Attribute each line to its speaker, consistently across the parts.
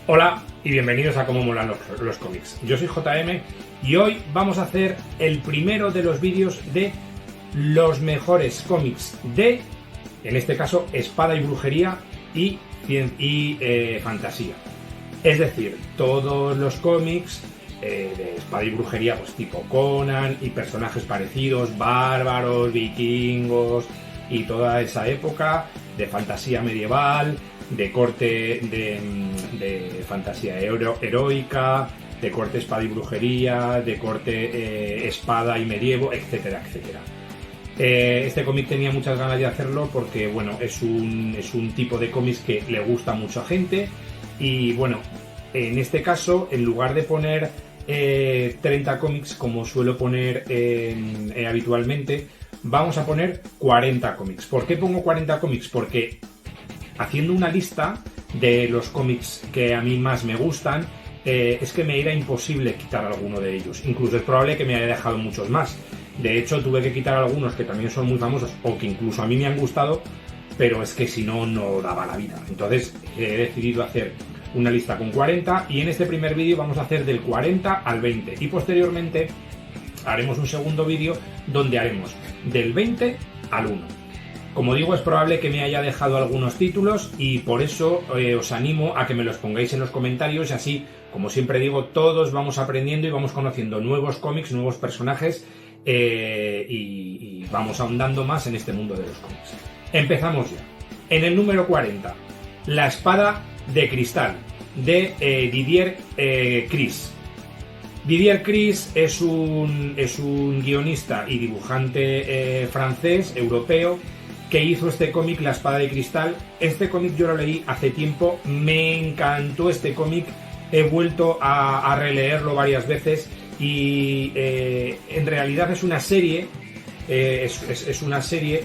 Speaker 1: Hola y bienvenidos a Cómo Molan los cómics. Yo soy JM y hoy vamos a hacer el primero de los vídeos de los mejores cómics de, en este caso, espada y brujería y fantasía. Es decir, todos los cómics de espada y brujería, pues tipo Conan y personajes parecidos, bárbaros, vikingos y toda esa época de fantasía medieval, de corte de fantasía heroica, de corte espada y brujería, de corte espada y medievo, etcétera, etcétera. Este cómic tenía muchas ganas de hacerlo porque, bueno, es un tipo de cómics que le gusta a mucha gente y, bueno, en este caso, en lugar de poner 30 cómics como suelo poner habitualmente, vamos a poner 40 cómics. ¿Por qué pongo 40 cómics? Porque haciendo una lista de los cómics que a mí más me gustan, es que me era imposible quitar alguno de ellos. Incluso es probable que me haya dejado muchos más. De hecho, tuve que quitar algunos que también son muy famosos o que incluso a mí me han gustado, pero es que si no, no daba la vida. Entonces he decidido hacer una lista con 40 y en este primer vídeo vamos a hacer del 40 al 20 y posteriormente haremos un segundo vídeo donde haremos del 20 al 1. Como digo, es probable que me haya dejado algunos títulos y por eso os animo a que me los pongáis en los comentarios y así, como siempre digo, todos vamos aprendiendo y vamos conociendo nuevos cómics, nuevos personajes y vamos ahondando más en este mundo de los cómics. Empezamos ya. En el número 40, La espada de cristal, de Didier Cris. Didier Cris es un guionista y dibujante francés, europeo, que hizo este cómic, La espada de cristal. Este cómic yo lo leí hace tiempo, me encantó este cómic, he vuelto a releerlo varias veces y en realidad es una serie, es una serie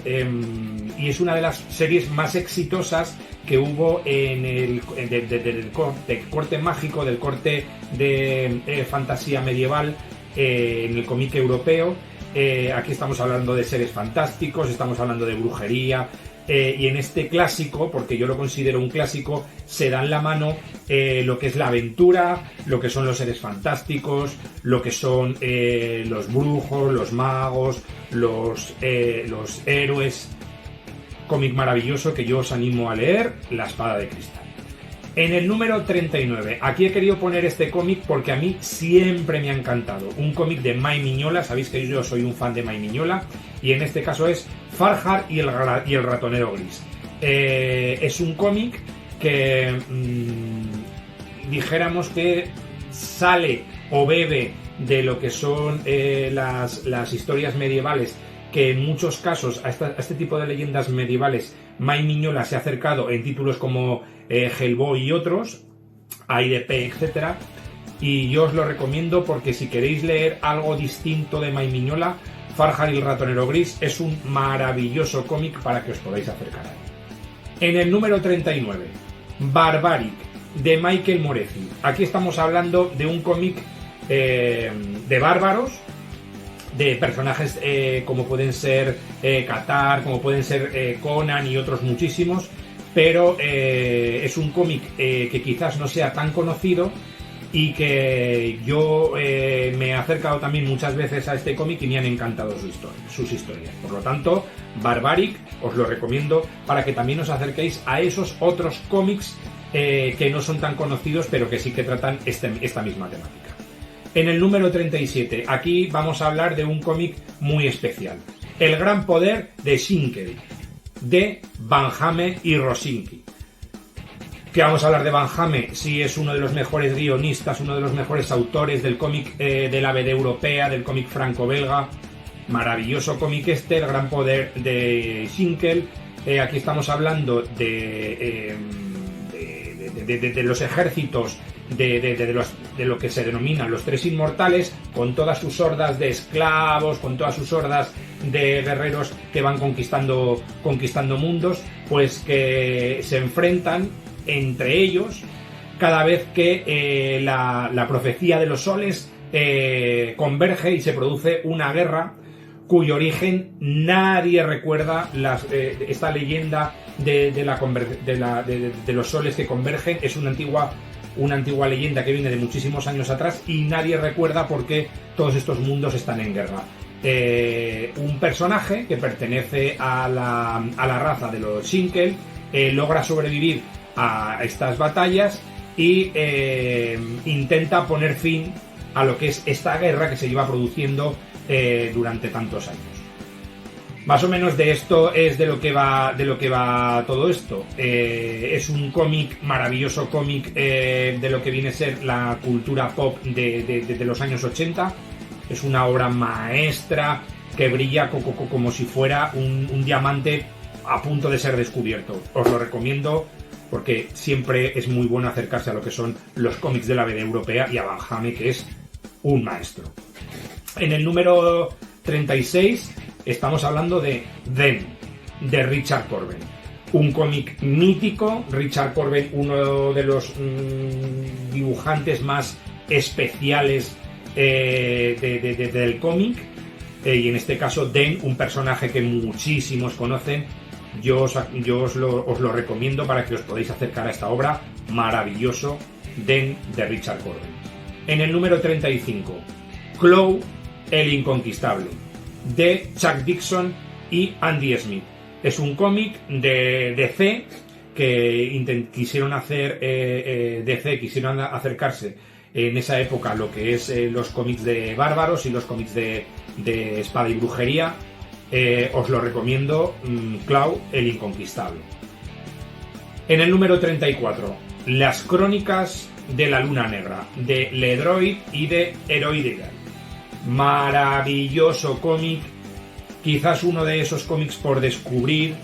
Speaker 1: y es una de las series más exitosas que hubo del corte mágico, del corte de fantasía medieval en el cómic europeo. Aquí estamos hablando de seres fantásticos, estamos hablando de brujería y en este clásico, porque yo lo considero un clásico, se dan la mano lo que es la aventura, lo que son los seres fantásticos, lo que son los brujos, los magos, los héroes. Cómic maravilloso que yo os animo a leer, La espada de cristal. En el número 39, aquí he querido poner este cómic porque a mí siempre me ha encantado. Un cómic de Mike Mignola, sabéis que yo soy un fan de Mike Mignola, y en este caso es Farhar y el ratonero gris. Es un cómic que dijéramos que sale o bebe de lo que son las historias medievales, que en muchos casos a este tipo de leyendas medievales Mike Mignola se ha acercado en títulos como Hellboy y otros, AIDP, etc. Y yo os lo recomiendo porque si queréis leer algo distinto de Mike Mignola, Farhar y el ratonero gris es un maravilloso cómic para que os podáis acercar a él. En el número 39, Barbaric, de Michael Moreci. Aquí estamos hablando de un cómic de bárbaros, de personajes como pueden ser Qatar, como pueden ser Conan y otros muchísimos, pero es un cómic que quizás no sea tan conocido y que yo me he acercado también muchas veces a este cómic y me han encantado sus historias. Por lo tanto, Barbaric os lo recomiendo para que también os acerquéis a esos otros cómics que no son tan conocidos pero que sí que tratan esta misma temática. En el número 37, aquí vamos a hablar de un cómic muy especial. El gran poder de Schinkel, de Van Hamme y Rosinski. ¿Qué vamos a hablar de Van Hamme? Sí, es uno de los mejores guionistas, uno de los mejores autores del cómic de la BD europea, del cómic franco-belga. Maravilloso cómic este, El gran poder de Schinkel. Aquí estamos hablando de los ejércitos de lo que se denominan los tres inmortales, con todas sus hordas de esclavos, con todas sus hordas de guerreros que van conquistando mundos, pues que se enfrentan entre ellos cada vez que la profecía de los soles converge y se produce una guerra cuyo origen nadie recuerda. Esta leyenda de los soles que convergen es una antigua una antigua leyenda que viene de muchísimos años atrás y nadie recuerda por qué todos estos mundos están en guerra. Un personaje que pertenece a la raza de los Shinkel logra sobrevivir a estas batallas y intenta poner fin a lo que es esta guerra que se lleva produciendo durante tantos años. Más o menos de esto es de lo que va todo esto. Es un cómic, maravilloso cómic de lo que viene a ser la cultura pop de los años 80. Es una obra maestra que brilla como si fuera un diamante a punto de ser descubierto. Os lo recomiendo porque siempre es muy bueno acercarse a lo que son los cómics de la BD europea y a Van Hamme, que es un maestro. En el número 36 estamos hablando de Den, de Richard Corben. Un cómic mítico. Richard Corben, uno de los dibujantes más especiales del cómic. Y en este caso Den, un personaje que muchísimos conocen. Yo os lo recomiendo para que os podáis acercar a esta obra. Maravilloso, Den, de Richard Corben. En el número 35, Klaue, el inconquistable, de Chuck Dixon y Andy Smith. Es un cómic de DC que quisieron acercarse en esa época a lo que es los cómics de bárbaros y los cómics de espada y brujería. Os lo recomiendo, Klaue, el inconquistable. En el número 34, Las crónicas de la luna negra, de Ledroid y de Heroidegal. Maravilloso cómic, quizás uno de esos cómics por descubrir.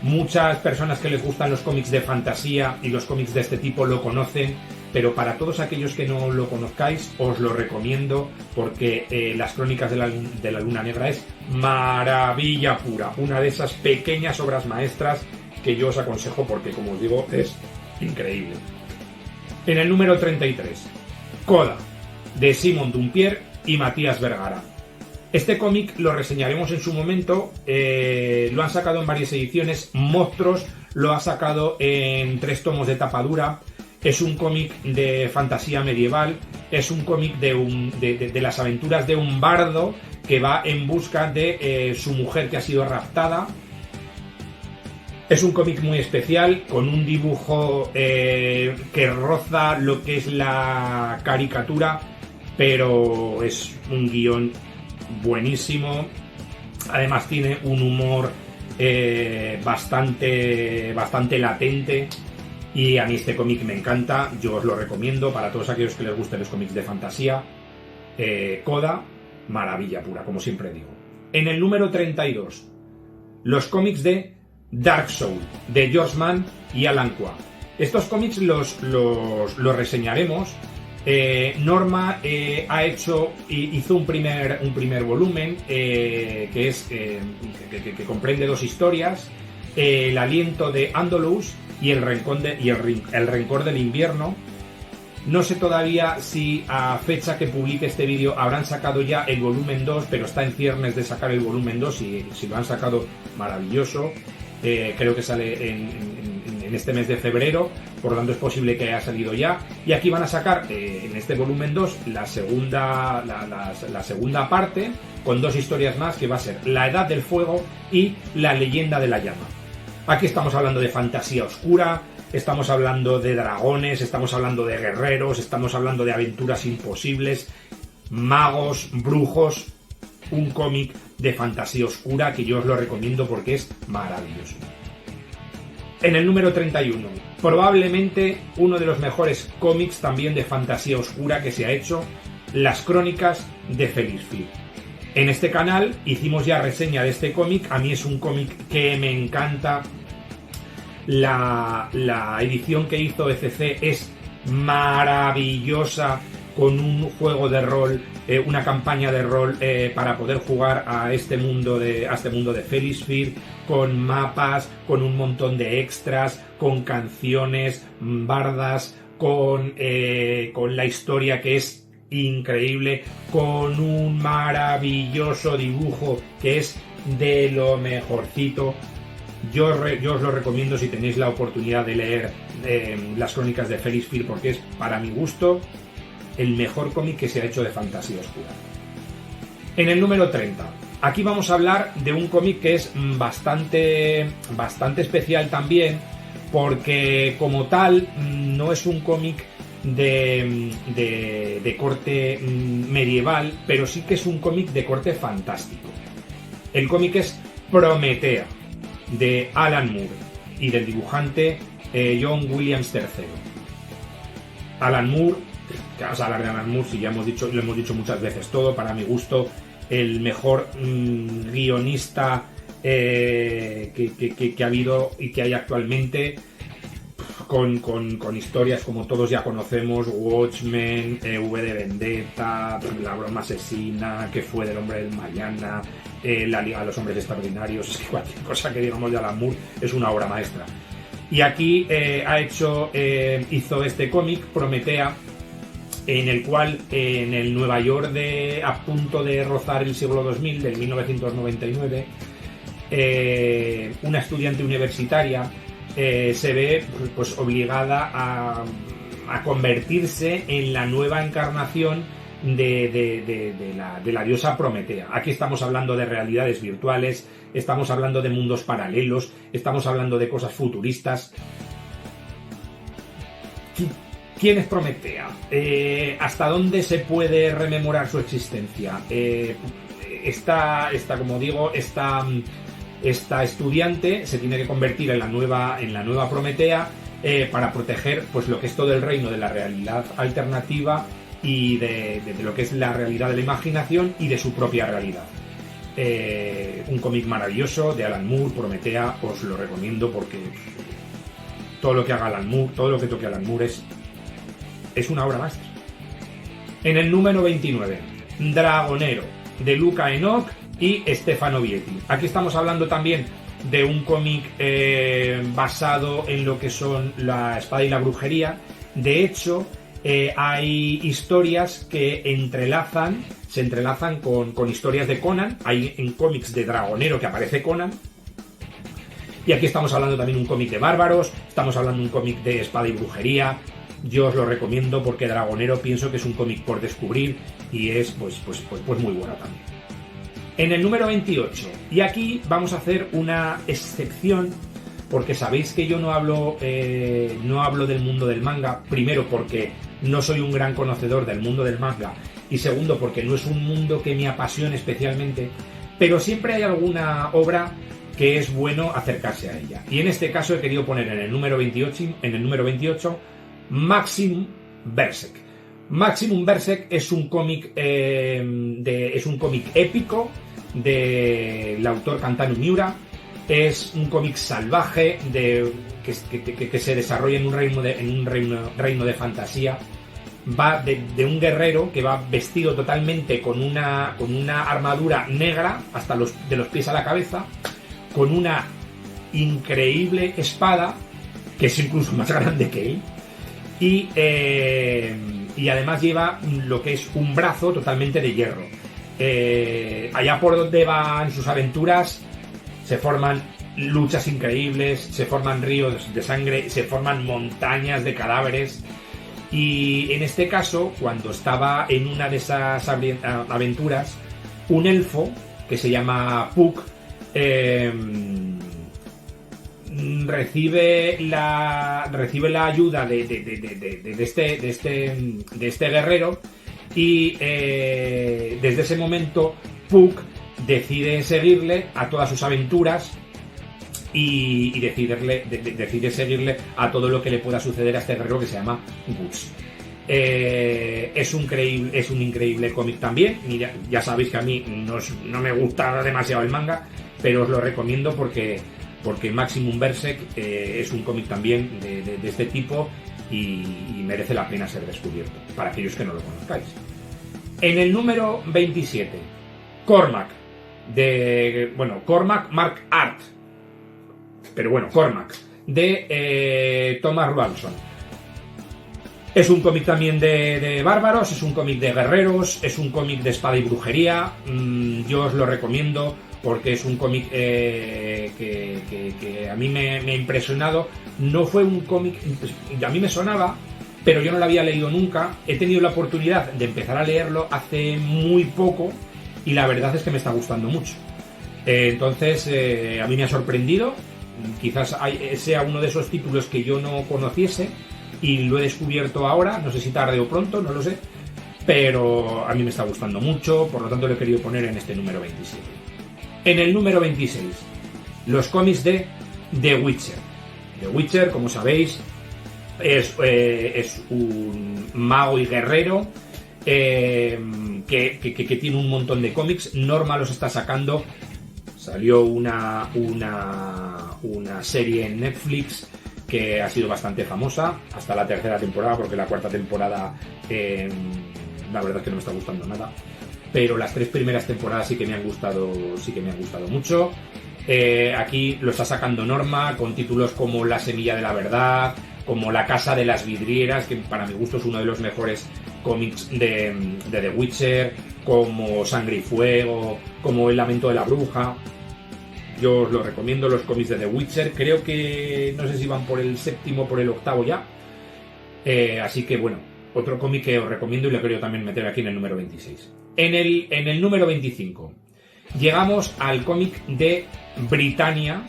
Speaker 1: Muchas personas que les gustan los cómics de fantasía y los cómics de este tipo lo conocen, pero para todos aquellos que no lo conozcáis os lo recomiendo porque Las crónicas de la luna negra es maravilla pura, una de esas pequeñas obras maestras que yo os aconsejo porque, como os digo, es increíble. En el número 33, Coda, de Simon Dumpierre y Matías Vergara. Este cómic lo reseñaremos en su momento. Lo han sacado en varias ediciones. Monstruos lo ha sacado en 3 tomos de tapa dura. Es un cómic de fantasía medieval. Es un cómic de las aventuras de un bardo que va en busca de su mujer que ha sido raptada. Es un cómic muy especial, con un dibujo que roza lo que es la caricatura, pero es un guión buenísimo. Además tiene un humor bastante latente. Y a mí este cómic me encanta, yo os lo recomiendo para todos aquellos que les gusten los cómics de fantasía. Coda, maravilla pura, como siempre digo. En el número 32, los cómics de Dark Soul, de George Mann y Alan Quah. Estos cómics los reseñaremos. Norma hizo un primer volumen que comprende 2 historias, El aliento de Andalus y el rencor del invierno. No sé todavía si a fecha que publique este vídeo habrán sacado ya el volumen 2, pero está en ciernes de sacar el volumen 2 y si lo han sacado, maravilloso. Creo que sale en este mes de febrero, por lo tanto es posible que haya salido ya. Y aquí van a sacar en este volumen 2 la segunda parte, con 2 historias más, que va a ser La Edad del Fuego y La Leyenda de la Llama. Aquí estamos hablando de fantasía oscura, estamos hablando de dragones, estamos hablando de guerreros, estamos hablando de aventuras imposibles, magos, brujos. Un cómic de fantasía oscura que yo os lo recomiendo porque es maravilloso. En el número 31, probablemente uno de los mejores cómics también de fantasía oscura que se ha hecho, Las crónicas de Felisfir. En este canal hicimos ya reseña de este cómic. A mí es un cómic que me encanta. La edición que hizo ECC es maravillosa, con un juego de rol, una campaña de rol para poder jugar a este mundo de Felisfir, con mapas, con un montón de extras, con canciones, bardas, con la historia que es increíble, con un maravilloso dibujo que es de lo mejorcito. Yo os lo recomiendo si tenéis la oportunidad de leer las crónicas de Ferris Field, porque es, para mi gusto, el mejor cómic que se ha hecho de fantasía oscura. En el número 30, aquí vamos a hablar de un cómic que es bastante especial también, porque como tal no es un cómic de corte medieval, pero sí que es un cómic de corte fantástico. El cómic es Prometea, de Alan Moore y del dibujante John Williams III. Alan Moore, que vamos a hablar de Alan Moore, si ya lo hemos dicho muchas veces todo, para mi gusto el mejor guionista que ha habido y que hay actualmente, con historias como todos ya conocemos: Watchmen, V de Vendetta, La broma asesina, que fue del hombre del mañana, La Liga de los Hombres Extraordinarios. Es que cualquier cosa que digamos de Alan Moore es una obra maestra. Y aquí hizo este cómic, Prometea, en el cual, en el Nueva York a punto de rozar el siglo 2000, del 1999, una estudiante universitaria se ve pues obligada a convertirse en la nueva encarnación de la diosa Prometea. Aquí estamos hablando de realidades virtuales, estamos hablando de mundos paralelos, estamos hablando de cosas futuristas. ¿Quién es Prometea? ¿Hasta dónde se puede rememorar su existencia? Como digo, esta estudiante se tiene que convertir en la nueva Prometea para proteger pues lo que es todo el reino de la realidad alternativa y de lo que es la realidad de la imaginación y de su propia realidad. Un cómic maravilloso de Alan Moore, Prometea, os lo recomiendo porque todo lo que haga Alan Moore, todo lo que toque Alan Moore es una obra maestra. En el número 29, Dragonero, de Luca Enoch y Stefano Vietti. Aquí estamos hablando también de un cómic basado en lo que son la espada y la brujería. De hecho, hay historias que se entrelazan con historias de Conan. Hay en cómics de Dragonero que aparece Conan. Y aquí estamos hablando también de un cómic de bárbaros, estamos hablando de un cómic de espada y brujería. Yo os lo recomiendo porque Dragonero pienso que es un cómic por descubrir y es pues muy bueno también. En el número 28, y aquí vamos a hacer una excepción porque sabéis que yo no hablo del mundo del manga, primero porque no soy un gran conocedor del mundo del manga y segundo porque no es un mundo que me apasione especialmente, pero siempre hay alguna obra que es bueno acercarse a ella. Y en este caso he querido poner en el número 28 Maximum Berserk. Maximum Berserk es un cómic épico del autor Kantaro Miura. Es un cómic salvaje que se desarrolla en un reino de fantasía. Va de un guerrero que va vestido totalmente con una armadura negra hasta de los pies a la cabeza, con una increíble espada que es incluso más grande que él. Y además lleva lo que es un brazo totalmente de hierro. Allá por donde van sus aventuras se forman luchas increíbles, se forman ríos de sangre, se forman montañas de cadáveres. Y en este caso, cuando estaba en una de esas aventuras, un elfo que se llama Puck recibe la ayuda de este guerrero y desde ese momento Puck decide seguirle a todas sus aventuras y decide seguirle a todo lo que le pueda suceder a este guerrero que se llama Guts. Es un increíble cómic también. Mira, ya sabéis que a mí no me gusta demasiado el manga, pero os lo recomiendo porque Maximum Berserk es un cómic también de este tipo y merece la pena ser descubierto, para aquellos que no lo conozcáis. En el número 27, Cormac, Cormac Mark Art, pero bueno, Cormac, de Thomas Rwanson. Es un cómic también de bárbaros, es un cómic de guerreros, es un cómic de espada y brujería. Yo os lo recomiendo porque es un cómic que a mí me ha impresionado. No fue un cómic, a mí me sonaba, pero yo no lo había leído nunca. He tenido la oportunidad de empezar a leerlo hace muy poco y la verdad es que me está gustando mucho. Entonces, a mí me ha sorprendido. Quizás sea uno de esos títulos que yo no conociese y lo he descubierto ahora, no sé si tarde o pronto, no lo sé, pero a mí me está gustando mucho, por lo tanto lo he querido poner en este número 27. En el número 26, los cómics de The Witcher. The Witcher, como sabéis, es un mago y guerrero que tiene un montón de cómics. Norma los está sacando. Salió una serie en Netflix que ha sido bastante famosa hasta la tercera temporada, porque la cuarta temporada la verdad es que no me está gustando nada, pero las 3 primeras temporadas sí que me han gustado mucho. Aquí lo está sacando Norma con títulos como La semilla de la verdad, como La casa de las vidrieras, que para mi gusto es uno de los mejores cómics de The Witcher, como Sangre y fuego, como El lamento de la bruja. Yo os lo recomiendo, los cómics de The Witcher. Creo que no sé si van por el 7º o por el 8º ya. Así que bueno, otro cómic que os recomiendo y lo quiero también meter aquí en el número 26. En el número 25 llegamos al cómic de Britannia,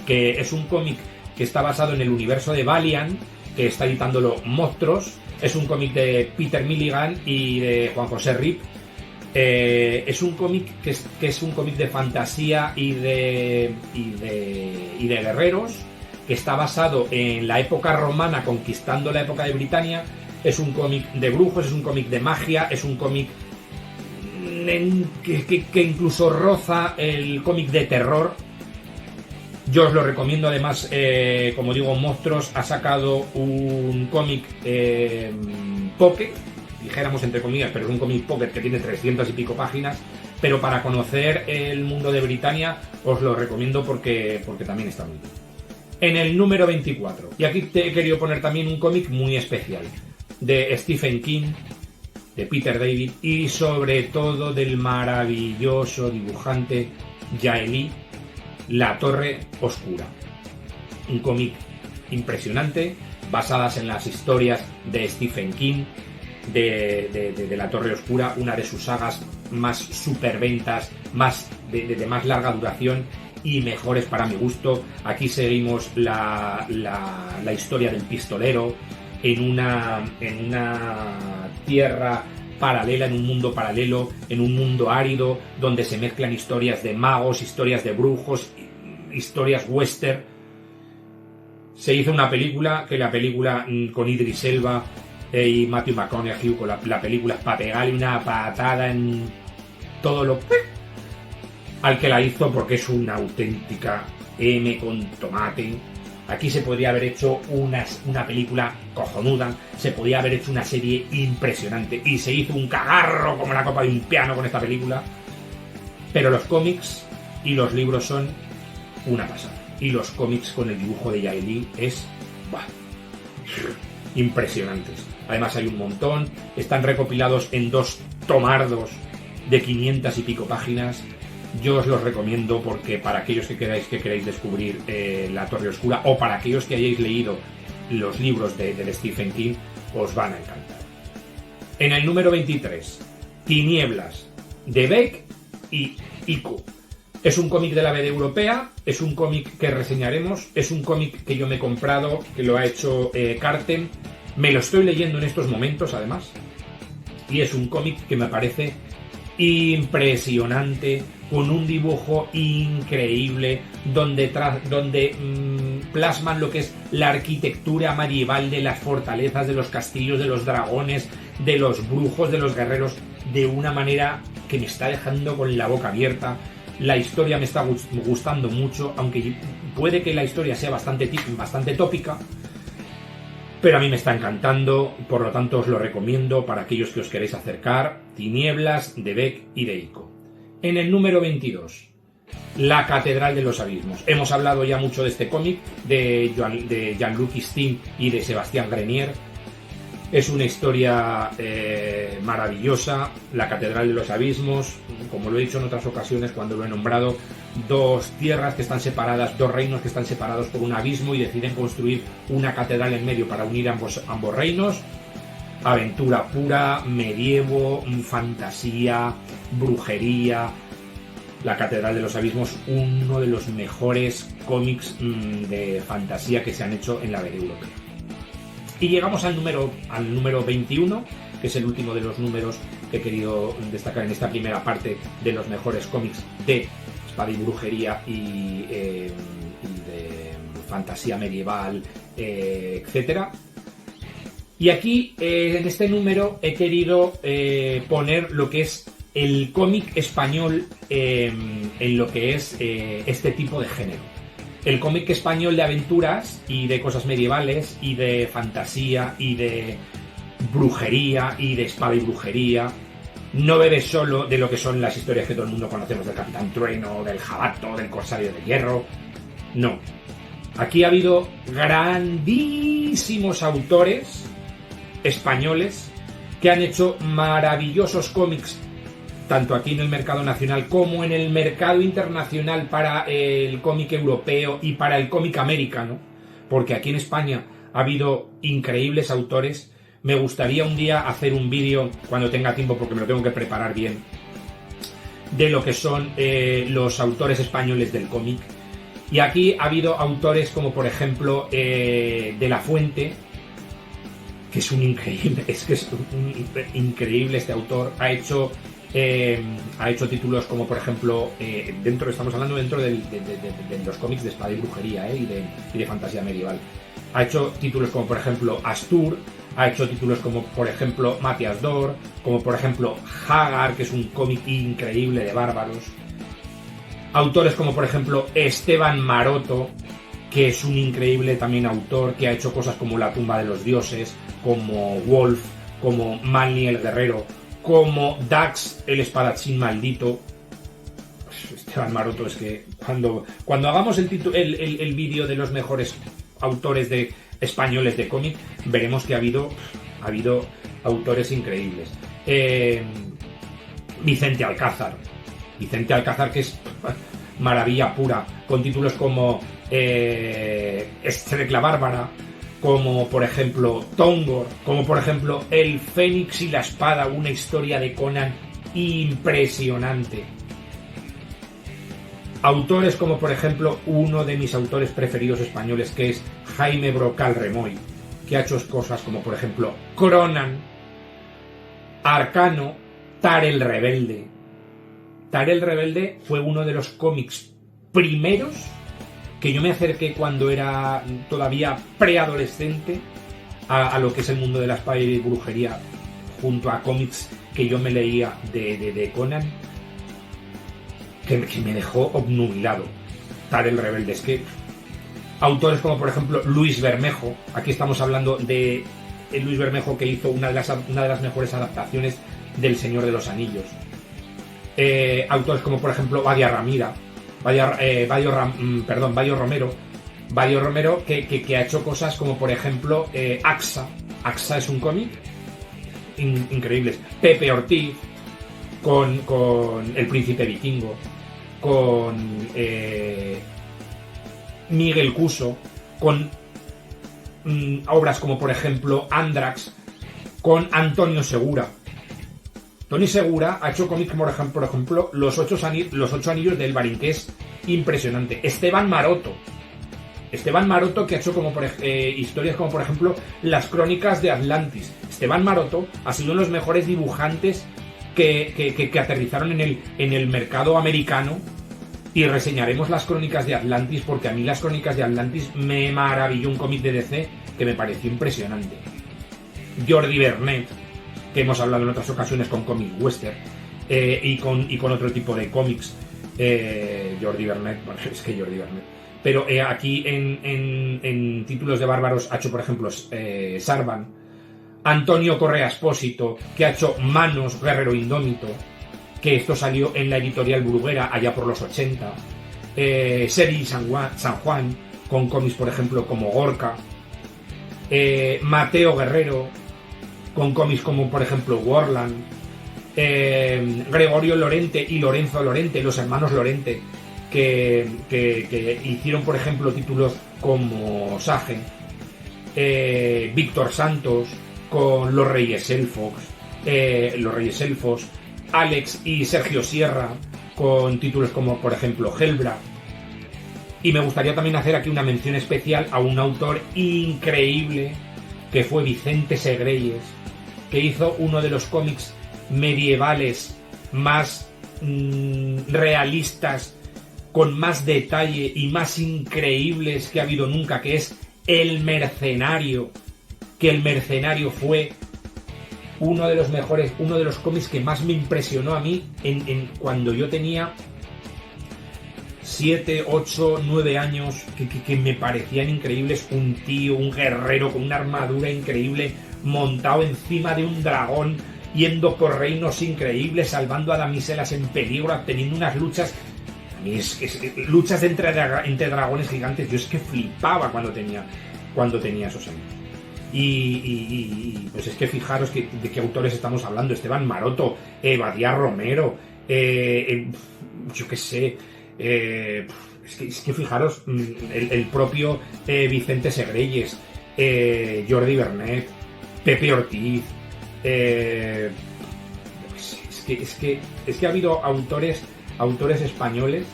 Speaker 1: que es un cómic que está basado en el universo de Valiant, que está editándolo Monstruos. Es un cómic de Peter Milligan y de Juan José Rip. Es un cómic que es un cómic de fantasía y de guerreros, que está basado en la época romana conquistando la época de Britania. Es un cómic de brujos, es un cómic de magia, es un cómic que incluso roza el cómic de terror. Yo os lo recomiendo. Además, como digo, Monstruos ha sacado un cómic pocket, dijéramos entre comillas, pero es un cómic pocket que tiene 300 y pico páginas, pero para conocer el mundo de Britannia os lo recomiendo porque también está muy bien. En el número 24, y aquí te he querido poner también un cómic muy especial, de Stephen King, de Peter David y sobre todo del maravilloso dibujante Jae Lee, La Torre Oscura. Un cómic impresionante, basadas en las historias de Stephen King, de La Torre Oscura, una de sus sagas más superventas, de más larga duración y mejores para mi gusto. Aquí seguimos la historia del pistolero en una tierra paralela, en un mundo paralelo, en un mundo árido, donde se mezclan historias de magos, historias de brujos, historias western. Se hizo una película, que la película con Idris Elba y Matthew McConaughey, con la película es para pegarle una patada en todo lo al que la hizo, porque es una auténtica M con tomate. Aquí se podría haber hecho una película cojonuda, se podría haber hecho una serie impresionante y se hizo un cagarro como la copa de un piano con esta película. Pero los cómics y los libros son una pasada. Y los cómics con el dibujo de Jae Lee es impresionantes. Además hay un montón, están recopilados en 2 tomardos de 500 y pico páginas. Yo os los recomiendo porque para aquellos que queráis descubrir La Torre Oscura, o para aquellos que hayáis leído los libros de Stephen King, os van a encantar. En el número 23, Tinieblas, de Beck y Ico. Es un cómic de la BD europea, es un cómic que reseñaremos, es un cómic que yo me he comprado, que lo ha hecho Carten. Me lo estoy leyendo en estos momentos, además, y es un cómic que me parece impresionante, con un dibujo increíble, donde plasman lo que es la arquitectura medieval de las fortalezas, de los castillos, de los dragones, de los brujos, de los guerreros, de una manera que me está dejando con la boca abierta. La historia me está gustando mucho, aunque puede que la historia sea bastante tópica, pero a mí me está encantando, por lo tanto os lo recomiendo para aquellos que os queréis acercar. Tinieblas, de Beck y de Ico. En el número 22, La Catedral de los Abismos. Hemos hablado ya mucho de este cómic, de Jean-Luc Stein y de Sebastián Grenier. Es una historia maravillosa, la Catedral de los Abismos, como lo he dicho en otras ocasiones cuando lo he nombrado, dos tierras que están separadas, dos reinos que están separados por un abismo y deciden construir una catedral en medio para unir ambos reinos. Aventura pura, medievo, fantasía, brujería. La Catedral de los Abismos, uno de los mejores cómics de fantasía que se han hecho en la BD europea. Y llegamos al número 21, que es el último de los números que he querido destacar en esta primera parte de los mejores cómics de espada y brujería y de fantasía medieval, etcétera. Y aquí, en este número, he querido poner lo que es el cómic español en lo que es este tipo de género. El cómic español de aventuras y de cosas medievales y de fantasía y de brujería y de espada y brujería no bebe solo de lo que son las historias que todo el mundo conocemos del Capitán Trueno, del Jabato, del Corsario de Hierro. No. Aquí ha habido grandísimos autores españoles que han hecho maravillosos cómics tanto aquí en el mercado nacional como en el mercado internacional para el cómic europeo y para el cómic americano, porque aquí en España ha habido increíbles autores. Me gustaría un día hacer un vídeo, cuando tenga tiempo, porque me lo tengo que preparar bien, de lo que son los autores españoles del cómic. Y aquí ha habido autores como, por ejemplo, De la Fuente, que es un increíble, increíble este autor. Ha hecho títulos como, por ejemplo, estamos hablando dentro de los cómics de espada y brujería y de fantasía medieval. Ha hecho títulos como, por ejemplo, Astur. Ha hecho títulos como, por ejemplo, Matías Dor, como, por ejemplo, Hagar, que es un cómic increíble de bárbaros. Autores como, por ejemplo, Esteban Maroto, que es un increíble también autor, que ha hecho cosas como La tumba de los dioses, como Wolf, como Malni el guerrero, como Dax el espadachín maldito. Pues Esteban Maroto, es que cuando hagamos el vídeo de los mejores autores españoles de cómic, veremos que ha habido autores increíbles. Vicente Alcázar, que es maravilla pura, con títulos como Estrec la Bárbara, como por ejemplo Tongor, como por ejemplo El Fénix y la Espada, una historia de Conan impresionante. Autores como, por ejemplo, uno de mis autores preferidos españoles, que es Jaime Brocal Remoy, que ha hecho cosas como, por ejemplo, Cronan, Arcano, Tar el Rebelde. Tar el Rebelde fue uno de los cómics primeros que yo me acerqué cuando era todavía preadolescente a lo que es el mundo de la espada y brujería, junto a cómics que yo me leía de Conan, que me dejó obnubilado. Tar el Rebelde. Es que autores como, por ejemplo, Luis Bermejo, aquí estamos hablando de Luis Bermejo, que hizo una de las mejores adaptaciones del Señor de los Anillos. Autores como, por ejemplo, Badio Romero, que ha hecho cosas como, por ejemplo, Axa es un cómic increíbles. Pepe Ortiz con El Príncipe Vikingo, con Miguel Cuso, con obras como, por ejemplo, Andrax, con Antonio Segura. Tony Segura ha hecho cómics como, por ejemplo, Los ocho anillos de Elvarin, que es impresionante. Esteban Maroto, que ha hecho como historias como, por ejemplo, Las Crónicas de Atlantis. Esteban Maroto ha sido uno de los mejores dibujantes que aterrizaron en el mercado americano, y reseñaremos Las Crónicas de Atlantis, porque a mí Las Crónicas de Atlantis me maravilló, un cómic de DC que me pareció impresionante. Jordi Vernet, que hemos hablado en otras ocasiones con Comic Western, y con otro tipo de cómics. Jordi Vernet, bueno, es que Jordi Vernet. Pero aquí en títulos de bárbaros ha hecho, por ejemplo, Sarban. Antonio Correa Espósito, que ha hecho Manos, Guerrero Indómito, que esto salió en la editorial Bruguera allá por los 80. Seri San Juan, con cómics, por ejemplo, como Gorka. Mateo Guerrero, con cómics como por ejemplo Warland, Gregorio Lorente y Lorenzo Lorente, los hermanos Lorente, que hicieron por ejemplo títulos como Sagen, Víctor Santos con Los Reyes Elfos, Alex y Sergio Sierra con títulos como por ejemplo Hellbra. Y me gustaría también hacer aquí una mención especial a un autor increíble que fue Vicente Segreyes, que hizo uno de los cómics medievales más realistas, con más detalle y más increíbles que ha habido nunca, que es El Mercenario. Que El Mercenario fue uno de los mejores, uno de los cómics que más me impresionó a mí cuando yo tenía 7, 8, 9 años, que me parecían increíbles. Un tío, un guerrero con una armadura increíble, montado encima de un dragón, yendo por reinos increíbles, salvando a damiselas en peligro, teniendo unas luchas. A mí luchas entre dragones gigantes, yo es que flipaba cuando tenía esos años. Y pues es que fijaros de qué autores estamos hablando: Esteban Maroto, Badía Romero, yo qué sé, es que fijaros, el propio Vicente Segreyes, Jordi Bernet, Pepe Ortiz, es que ha habido autores españoles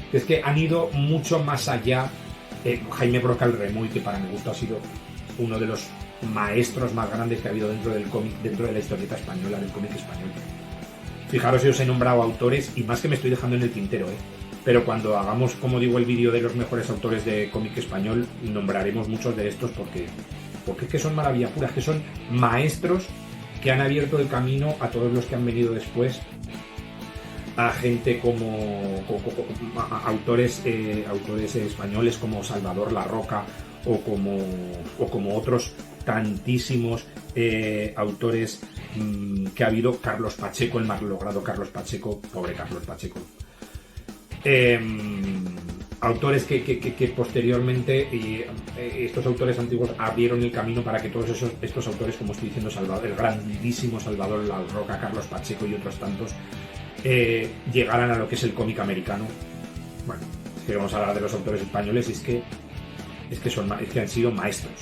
Speaker 1: que es que han ido mucho más allá. Jaime Brocal Remuy, que para mi gusto ha sido uno de los maestros más grandes que ha habido dentro del cómic, dentro de la historieta española, del cómic español. Fijaros, yo os he nombrado autores y más que me estoy dejando en el tintero, pero cuando hagamos, como digo, el vídeo de los mejores autores de cómic español, nombraremos muchos de estos porque es que son maravilla pura, que son maestros que han abierto el camino a todos los que han venido después, a gente como autores españoles como Salvador Larroca o como otros tantísimos autores que ha habido. Carlos Pacheco, el más logrado Carlos Pacheco, pobre Carlos Pacheco. Autores que posteriormente, estos autores antiguos abrieron el camino para que todos estos autores, como estoy diciendo, el grandísimo Salvador Larroca, Carlos Pacheco y otros tantos, llegaran a lo que es el cómic americano. Bueno, es que vamos a hablar de los autores españoles y es que han sido maestros.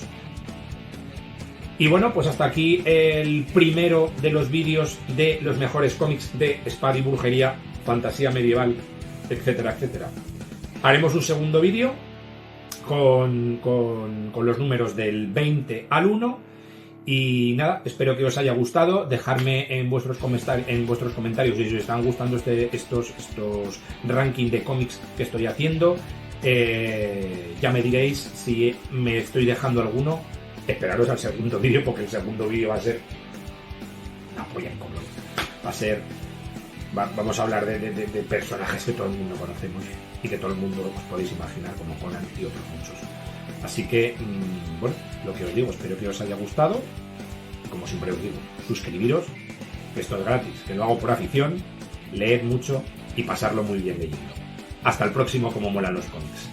Speaker 1: Y bueno, pues hasta aquí el primero de los vídeos de los mejores cómics de espada y brujería, fantasía medieval, etcétera, etcétera. Haremos un segundo vídeo con los números del 20 al 1. Y nada, espero que os haya gustado. Dejadme en vuestros comentarios si os están gustando estos rankings de cómics que estoy haciendo. Ya me diréis si me estoy dejando alguno. Esperaros al segundo vídeo, porque el segundo vídeo va a ser una polla en color. Vamos a hablar de personajes que todo el mundo conocemos y que todo el mundo os podéis imaginar, como Conan y otros muchos. Así que, bueno, lo que os digo, espero que os haya gustado. Como siempre os digo, suscribiros, que esto es gratis, que lo hago por afición. Leed mucho y pasarlo muy bien leyendo. Hasta el próximo Como Molan los Cómics.